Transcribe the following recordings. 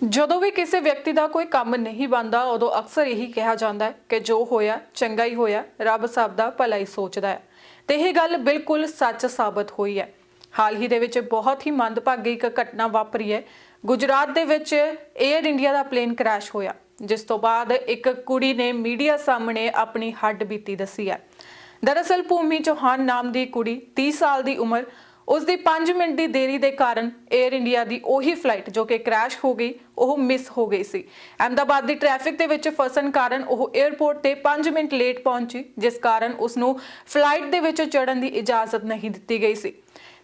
ਜਦੋਂ ਵੀ ਕਿਸੇ ਵਿਅਕਤੀ ਦਾ ਕੋਈ ਕੰਮ ਨਹੀਂ ਬਣਦਾ ਉਦੋਂ ਅਕਸਰ ਇਹੀ ਕਿਹਾ ਜਾਂਦਾ ਹੈ ਕਿ ਜੋ ਹੋਇਆ ਚੰਗਾ ਹੀ ਹੋਇਆ, ਰੱਬ ਸਭ ਦਾ ਭਲਾ ਹੀ ਸੋਚਦਾ ਹੈ। ਤੇ ਇਹ ਗੱਲ ਬਿਲਕੁਲ ਸੱਚ ਸਾਬਤ ਹੋਈ ਹੈ। ਹਾਲ ਹੀ ਦੇ ਵਿੱਚ ਬਹੁਤ ਹੀ ਮੰਦਭਾਗੀ ਇੱਕ ਘਟਨਾ ਵਾਪਰੀ ਹੈ। ਗੁਜਰਾਤ ਦੇ ਵਿੱਚ 에ਅਰ ਇੰਡੀਆ ਦਾ ਪਲੇਨ ਕ੍ਰੈਸ਼ ਹੋਇਆ, ਜਿਸ ਤੋਂ ਬਾਅਦ ਇੱਕ ਕੁੜੀ ਨੇ ਮੀਡੀਆ ਸਾਹਮਣੇ ਆਪਣੀ ਹੱਡਬੀਤੀ ਦੱਸੀ ਹੈ। ਦਰਅਸਲ ਭੂਮੀ ਚੌਹਾਨ ਨਾਮ ਦੀ ਕੁੜੀ 30 ਸਾਲ ਦੀ ਉਮਰ, ਉਸ ਦੀ 5 ਮਿੰਟ ਦੀ ਦੇਰੀ ਦੇ ਕਾਰਨ 에ਅਰ ਇੰਡੀਆ ਦੀ ਉਹੀ ਫਲਾਈਟ ਜੋ ਕਿ ਕ੍ਰੈਸ਼ ਹੋ ਗਈ ਉਹ ਮਿਸ ਹੋ ਗਈ ਸੀ। ਅਹਿਮਦਾਬਾਦ ਦੀ ਟ੍ਰੈਫਿਕ ਦੇ ਵਿੱਚ ਫਸਣ ਕਾਰਨ ਉਹ 에ਅਰਪੋਰਟ ਤੇ 5 ਮਿੰਟ ਲੇਟ ਪਹੁੰਚੀ, ਜਿਸ ਕਾਰਨ ਉਸ ਨੂੰ ਫਲਾਈਟ ਦੇ ਵਿੱਚ ਚੜ੍ਹਨ ਦੀ ਇਜਾਜ਼ਤ ਨਹੀਂ ਦਿੱਤੀ ਗਈ ਸੀ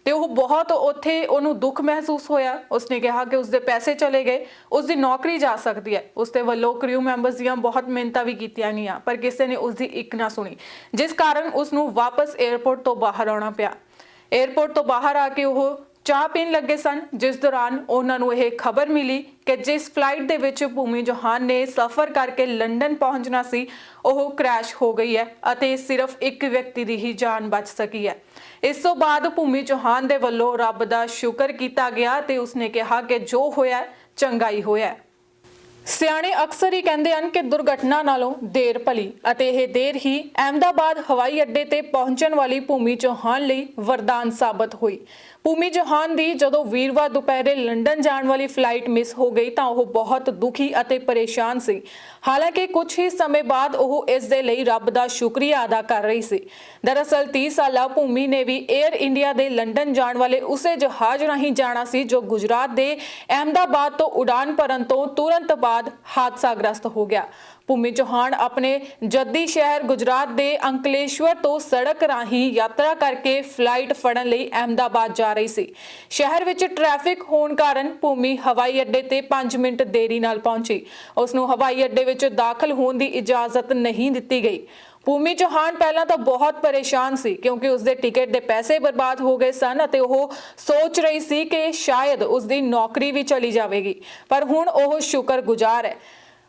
ਤੇ ਉਹ ਬਹੁਤ ਉੱਥੇ ਉਹਨੂੰ ਦੁੱਖ ਮਹਿਸੂਸ ਹੋਇਆ। ਉਸਨੇ ਕਿਹਾ ਕਿ ਉਸਦੇ ਪੈਸੇ ਚਲੇ ਗਏ, ਉਸਦੀ ਨੌਕਰੀ ਜਾ ਸਕਦੀ ਹੈ। ਉਸਦੇ ਵੱਲੋਂ ਕ੍ਰਿਊ ਮੈਂਬਰਸ ਦੀਆਂ ਬਹੁਤ ਮਿਹਨਤਾਂ ਵੀ ਕੀਤੀਆਂ ਗਈਆਂ, ਪਰ ਕਿਸੇ ਨੇ ਉਸਦੀ ਇੱਕ ਨਾ ਸੁਣੀ, ਜਿਸ ਕਾਰਨ ਉਸ ਨੂੰ ਵਾਪਸ 에ਅਰਪੋਰਟ ਤੋਂ ਬਾਹਰ ਆਉਣਾ ਪਿਆ। 에ਅਰਪੋਰਟ ਤੋਂ ਬਾਹਰ ਆ ਕੇ ਉਹ ਚਾਹ ਪੀਣ ਲੱਗੇ ਸਨ, ਜਿਸ ਦੌਰਾਨ ਉਹਨਾਂ ਨੂੰ ਇਹ ਖਬਰ ਮਿਲੀ ਕਿ ਜਿਸ ਫਲਾਈਟ ਦੇ ਵਿੱਚ ਭੂਮੀ ਚੌਹਾਨ ਨੇ ਸਫ਼ਰ ਕਰਕੇ ਲੰਡਨ ਪਹੁੰਚਣਾ ਸੀ ਉਹ ਕ੍ਰੈਸ਼ ਹੋ ਗਈ ਹੈ ਅਤੇ ਸਿਰਫ ਇੱਕ ਵਿਅਕਤੀ ਦੀ ਹੀ ਜਾਨ ਬਚ ਸਕੀ ਹੈ। ਇਸ ਤੋਂ ਬਾਅਦ ਭੂਮੀ ਚੌਹਾਨ ਦੇ ਵੱਲੋਂ ਰੱਬ ਦਾ ਸ਼ੁਕਰ ਕੀਤਾ ਗਿਆ ਤੇ ਉਸਨੇ ਕਿਹਾ ਕਿ ਜੋ ਹੋਇਆ ਚੰਗਾ ਹੀ ਹੋਇਆ। ਸਿਆਣੇ ਅਕਸਰ ਹੀ ਕਹਿੰਦੇ ਹਨ ਕਿ ਦੁਰਘਟਨਾ ਨਾਲੋਂ ਦੇਰ ਭਲੀ, ਅਤੇ ਇਹ ਦੇਰ ਹੀ ਅਹਿਮਦਾਬਾਦ ਹਵਾਈ ਅੱਡੇ ਤੇ ਪਹੁੰਚਣ ਵਾਲੀ ਭੂਮੀ ਚੌਹਾਨ ਲਈ ਵਰਦਾਨ ਸਾਬਤ ਹੋਈ। ਭੂਮੀ ਚੌਹਾਨ ਦੀ ਜਦੋਂ ਵੀਰਵਾਰ ਦੁਪਹਿਰੇ ਲੰਡਨ ਜਾਣ ਵਾਲੀ ਫਲਾਈਟ ਮਿਸ ਹੋ ਗਈ ਤਾਂ ਉਹ ਬਹੁਤ ਦੁਖੀ ਅਤੇ ਪਰੇਸ਼ਾਨ ਸੀ। ਹਾਲਾਂਕਿ ਕੁਝ ਹੀ ਸਮੇਂ ਬਾਅਦ ਉਹ ਇਸ ਦੇ ਲਈ ਰੱਬ ਦਾ ਸ਼ੁਕਰੀਆ ਅਦਾ ਕਰ ਰਹੀ ਸੀ। ਦਰਅਸਲ 30 ਸਾਲਾ ਭੂਮੀ ਨੇ ਵੀ 에ਅਰ ਇੰਡੀਆ ਦੇ ਲੰਡਨ ਜਾਣ ਵਾਲੇ ਉਸੇ ਜਹਾਜ਼ ਰਾਹੀਂ ਜਾਣਾ ਸੀ ਜੋ ਗੁਜਰਾਤ ਦੇ ਅਹਿਮਦਾਬਾਦ ਤੋਂ ਉਡਾਨ ਭਰਨ ਤੋਂ ਤੁਰੰਤ ਬਾਅਦ ਹਾਦਸਾਗ੍ਰਸਤ ਹੋ ਗਿਆ। ਭੂਮੀ ਚੌਹਾਨ ਆਪਣੇ ਜੱਦੀ ਸ਼ਹਿਰ ਗੁਜਰਾਤ ਦੇ ਅੰਕਲੇਸ਼ਵਰ ਤੋਂ ਸੜਕ ਰਾਹੀਂ ਯਾਤਰਾ ਕਰਕੇ ਫਲਾਈਟ ਫੜਨ ਲਈ ਅਹਿਮਦਾਬਾਦ ਜਾ ਰਹੀ ਸੀ। ਸ਼ਹਿਰ ਵਿੱਚ ਟ੍ਰੈਫਿਕ ਹੋਣ ਕਾਰਨ ਭੂਮੀ ਹਵਾਈ ਅੱਡੇ ਤੇ 5 ਮਿੰਟ ਦੇਰੀ ਨਾਲ ਪਹੁੰਚੀ। ਉਸ ਨੂੰ ਹਵਾਈ ਅੱਡੇ ਵਿੱਚ ਦਾਖਲ ਹੋਣ ਦੀ ਇਜਾਜ਼ਤ ਨਹੀਂ ਦਿੱਤੀ ਗਈ। ਭੂਮੀ ਚੌਹਾਨ ਪਹਿਲਾਂ ਤਾਂ ਬਹੁਤ ਪਰੇਸ਼ਾਨ ਸੀ ਕਿਉਂਕਿ ਉਸਦੇ ਟਿਕਟ ਦੇ ਪੈਸੇ ਬਰਬਾਦ ਹੋ ਗਏ ਸਨ ਅਤੇ ਉਹ ਸੋਚ ਰਹੀ ਸੀ ਕਿ ਸ਼ਾਇਦ ਉਸਦੀ ਨੌਕਰੀ ਵੀ ਚਲੀ ਜਾਵੇਗੀ, ਪਰ ਹੁਣ ਉਹ ਸ਼ੁਕਰਗੁਜ਼ਾਰ ਹੈ।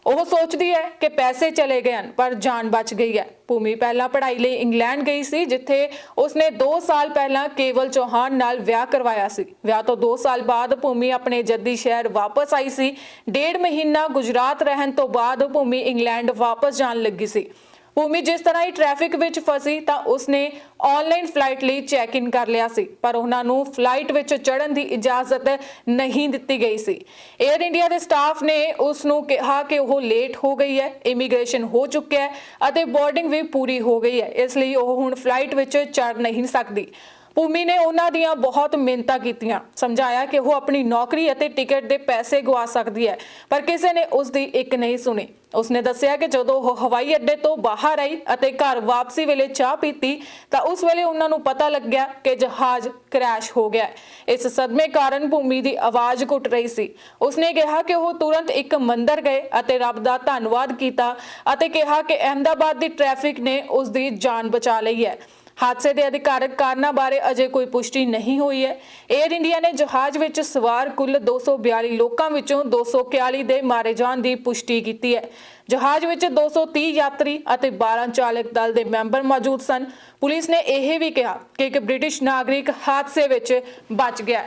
ਉਹ ਸੋਚਦੀ ਹੈ ਕਿ ਪੈਸੇ ਚਲੇ ਗਏ ਹਨ ਪਰ ਜਾਨ ਬਚ ਗਈ ਹੈ। ਭੂਮੀ ਪਹਿਲਾਂ ਪੜ੍ਹਾਈ ਲਈ ਇੰਗਲੈਂਡ ਗਈ ਸੀ, ਜਿੱਥੇ ਉਸਨੇ 2 ਸਾਲ ਪਹਿਲਾਂ ਕੇਵਲ ਚੌਹਾਨ ਨਾਲ ਵਿਆਹ ਕਰਵਾਇਆ ਸੀ। ਵਿਆਹ ਤੋਂ 2 ਸਾਲ ਬਾਅਦ ਭੂਮੀ ਆਪਣੇ ਜੱਦੀ ਸ਼ਹਿਰ ਵਾਪਸ ਆਈ ਸੀ। 1.5 ਮਹੀਨਾ ਗੁਜਰਾਤ ਰਹਿਣ ਤੋਂ ਬਾਅਦ ਭੂਮੀ ਇੰਗਲੈਂਡ ਵਾਪਸ ਜਾਣ ਲੱਗੀ ਸੀ। ਭੂਮੀ ਜਿਸ ਤਰ੍ਹਾਂ ਹੀ ਟ੍ਰੈਫਿਕ ਵਿੱਚ ਫਸੀ ਤਾਂ ਉਸਨੇ ਆਨਲਾਈਨ ਫਲਾਈਟ ਲਈ ਚੈੱਕ ਇਨ ਕਰ ਲਿਆ ਸੀ, ਪਰ ਉਹਨਾਂ ਨੂੰ ਫਲਾਈਟ ਵਿੱਚ ਚੜ੍ਹਨ ਦੀ ਇਜਾਜ਼ਤ ਨਹੀਂ ਦਿੱਤੀ ਗਈ ਸੀ। 에ਅਰ ਇੰਡੀਆ ਦੇ ਸਟਾਫ ਨੇ ਉਸ ਨੂੰ ਕਿਹਾ ਕਿ ਉਹ ਲੇਟ ਹੋ ਗਈ ਹੈ, ਇਮੀਗ੍ਰੇਸ਼ਨ ਹੋ ਚੁੱਕਿਆ ਹੈ ਅਤੇ ਬੋਰਡਿੰਗ ਵੀ ਪੂਰੀ ਹੋ ਗਈ ਹੈ, ਇਸ ਲਈ ਉਹ ਹੁਣ ਫਲਾਈਟ ਵਿੱਚ ਚੜ੍ਹ ਨਹੀਂ ਸਕਦੀ। ਭੂਮੀ ਨੇ ਉਹਨਾਂ ਦੀਆਂ ਬਹੁਤ ਮਿਹਨਤਾਂ ਕੀਤੀਆਂ, ਸਮਝਾਇਆ ਕਿ ਉਹ ਆਪਣੀ ਨੌਕਰੀ ਅਤੇ ਟਿਕਟ ਦੇ ਪੈਸੇ ਗਵਾ ਸਕਦੀ ਹੈ, ਪਰ ਕਿਸੇ ਨੇ ਉਸ ਦੀ ਇੱਕ ਨਹੀਂ ਸੁਣੀ। ਉਸਨੇ ਦੱਸਿਆ ਕਿ ਜਦੋਂ ਉਹ ਹਵਾਈ ਅੱਡੇ ਤੋਂ ਬਾਹਰ ਆਈ ਅਤੇ ਘਰ ਵਾਪਸੀ ਵੇਲੇ ਚਾਹ ਪੀਤੀ ਤਾਂ ਉਸ ਵੇਲੇ ਉਹਨਾਂ ਨੂੰ ਪਤਾ ਲੱਗਿਆ ਕਿ ਜਹਾਜ਼ ਕ੍ਰੈਸ਼ ਹੋ ਗਿਆ। ਇਸ ਸਦਮੇ ਕਾਰਨ ਭੂਮੀ ਦੀ ਆਵਾਜ਼ ਘੁੱਟ ਰਹੀ ਸੀ। ਉਸਨੇ ਕਿਹਾ ਕਿ ਉਹ ਤੁਰੰਤ ਇੱਕ ਮੰਦਿਰ ਗਏ ਅਤੇ ਰੱਬ ਦਾ ਧੰਨਵਾਦ ਕੀਤਾ ਅਤੇ ਕਿਹਾ ਕਿ ਅਹਿਮਦਾਬਾਦ ਦੀ ਟ੍ਰੈਫਿਕ ਨੇ ਉਸ ਦੀ ਜਾਨ ਬਚਾ ਲਈ ਹੈ। ਹਾਦਸੇ ਦੇ ਅਧਿਕਾਰਕ ਕਾਰਨਾਂ ਬਾਰੇ ਅਜੇ ਕੋਈ ਪੁਸ਼ਟੀ ਨਹੀਂ ਹੋਈ ਹੈ। 에ਅਰ ਇੰਡੀਆ ਨੇ ਜਹਾਜ਼ ਵਿੱਚ ਸਵਾਰ ਕੁੱਲ 242 ਲੋਕਾਂ ਵਿੱਚੋਂ 241 ਦੇ ਮਾਰੇ ਜਾਣ ਦੀ ਪੁਸ਼ਟੀ ਕੀਤੀ ਹੈ। ਜਹਾਜ਼ ਵਿੱਚ 230 ਯਾਤਰੀ ਅਤੇ 12 ਚਾਲਕ ਦਲ ਦੇ ਮੈਂਬਰ ਮੌਜੂਦ ਸਨ। ਪੁਲਿਸ ਨੇ ਇਹ ਵੀ ਕਿਹਾ ਕਿ ਇੱਕ ਬ੍ਰਿਟਿਸ਼ ਨਾਗਰਿਕ ਹਾਦਸੇ ਵਿੱਚ ਬਚ ਗਿਆ।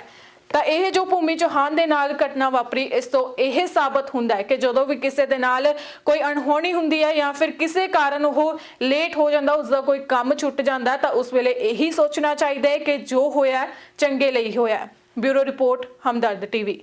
ਤਾਂ ਇਹ ਜੋ ਭੂਮੀ ਚੌਹਾਨ ਦੇ ਨਾਲ ਘਟਨਾ ਵਾਪਰੀ, ਇਸ ਤੋਂ ਇਹ ਸਾਬਤ ਹੁੰਦਾ ਹੈ ਕਿ ਜਦੋਂ ਵੀ ਕਿਸੇ ਦੇ ਨਾਲ ਕੋਈ ਅਣਹੋਣੀ ਹੁੰਦੀ ਹੈ ਜਾਂ ਫਿਰ ਕਿਸੇ ਕਾਰਨ ਉਹ ਲੇਟ ਹੋ ਜਾਂਦਾ, ਉਸਦਾ ਕੋਈ ਕੰਮ ਛੁੱਟ ਜਾਂਦਾ, ਤਾਂ ਉਸ ਵੇਲੇ ਇਹੀ ਸੋਚਣਾ ਚਾਹੀਦਾ ਹੈ ਕਿ ਜੋ ਹੋਇਆ ਚੰਗੇ ਲਈ ਹੋਇਆ। ਬਿਊਰੋ ਰਿਪੋਰਟ, ਹਮਦਰਦ ਟੀਵੀ।